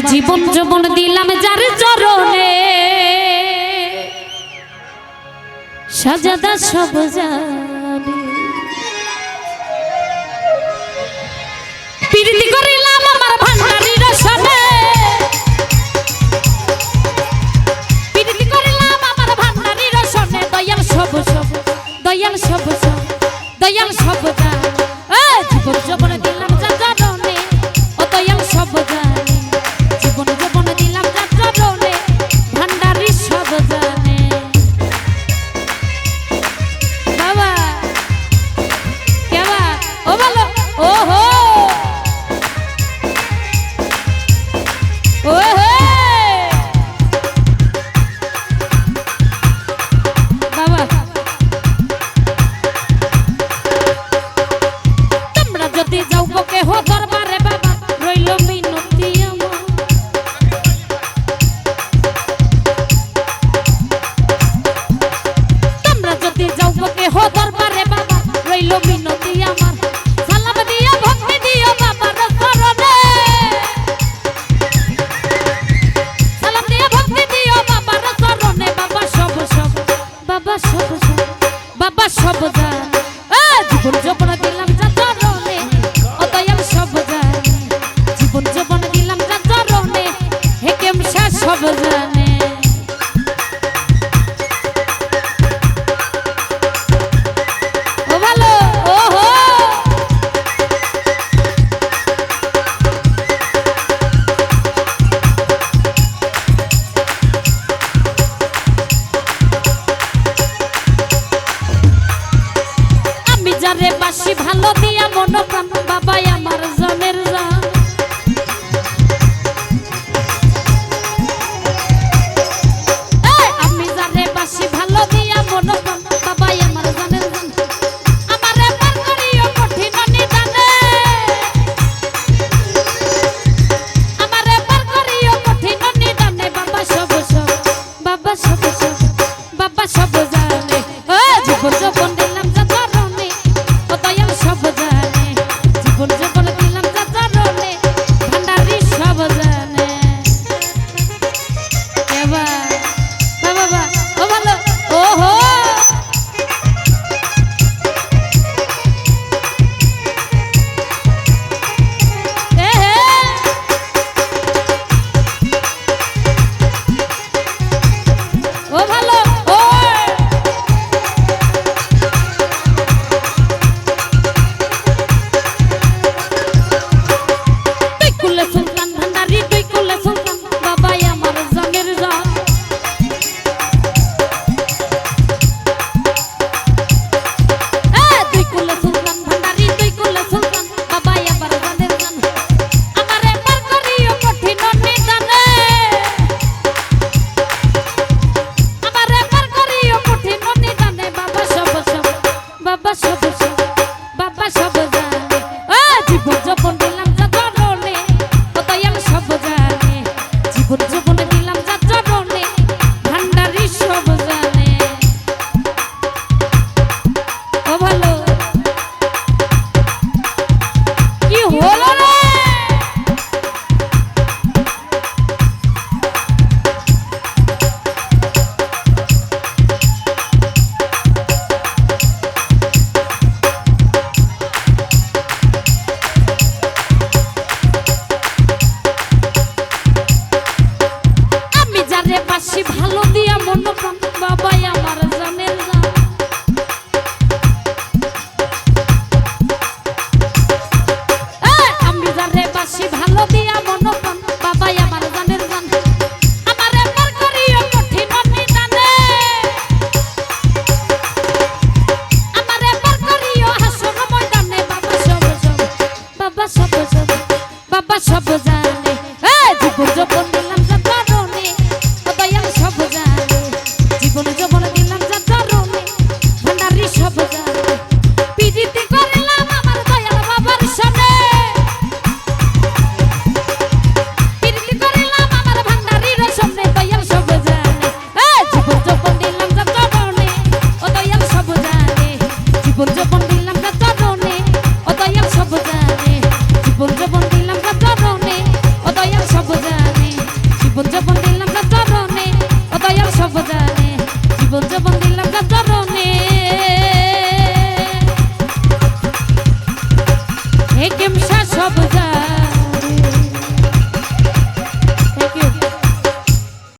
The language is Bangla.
জীবন যৌবন দিলাম যার চরণে সাজাদা সব জানে প্রীতি করিলাম আমার ভান্ডারির সনে প্রীতি করিলাম আমার ভান্ডারির সনে দয়াল সব সব দয়াল সব সব দয়াল সব জানে জীবন যৌবন দিলাম যার চরণে ও দয়াল সব জানে জীবন যৌবন দিলাম যার চরণে ভান্ডারি সব জানে বাবা কেবা ও বলো ও হো ও হে বাবা তোমরা যদি যাও বকে হো দরবারে বাবা রইল মিনতি আমার তোমরা যদি যাও বকে হো দরবারে বাবা রইল মিনতি আমার সালাম দিয়া ভক্তি দিও বাবার চরণে সালাম দিয়া ভক্তি দিও বাবার চরণে বাবা সব সব বাবা সব সব বাবা সব জানে জীবন যৌবন দিলাম যার চরণে ও দয়াল সব জানে জীবন যৌবন দিলাম যার চরণে হে কেমসা সব জানে ও ভালো ও হো আমি যারে বাসি ভালো দিয়া মন প্রাণ বাবাই আমার জনের জান আমি যারে বাসি ভালো দিয়া মন প্রাণ বাবাই আমার জনের জান আমারে পার করিও কঠিন নিদানে আমারে পার করিও কঠিন নিদানে বাবা সব সব বাবা সব সব বাবা সব জানে জীবন যৌবন দিলাম যার চরণে ও দয়াল সব জানে জীবন যৌবন দিলাম যার চরণে ভান্ডারি সব জানে এবা বাবা বাবা ও ভালো ও হো এ হে ও ভালো ও তুই কুলে সুলতান ভান্ডারি তুই কুলে সুলতান বাবাই আমার জনের জান তুই কুলে সুলতান ভান্ডারি তুই কুলে সুলতান বাবাই আমার জনের জান আমারে পার করিও কঠিন নিদানে আমারে পার করিও কঠিন নিদানে বাবা সব সব বাবা সব সব বাবা সব জানে জীবন যৌবন দিলাম যার চরণে ও দয়াল সব জানে জীবন যৌবন দিলাম যার চরণে ভান্ডারি সব জানে ও ভালো কি হলো রে আমি যারে বাসি ভালো দিয়া মন প্রাণ বাবাই আমার জানের জান আমি যারে বাসি ভালো দিয়া মন প্রাণ বাবাই আমার জানের জান আমারে পার করিও কঠিন নিদানে আমারে পার করিও হাসর ময়দানে বাবা সব সব বাবা সব সব বাবা সব জানে জীবন যৌবন দিলাম যার চরণে ও দয়াল সব জানে একেম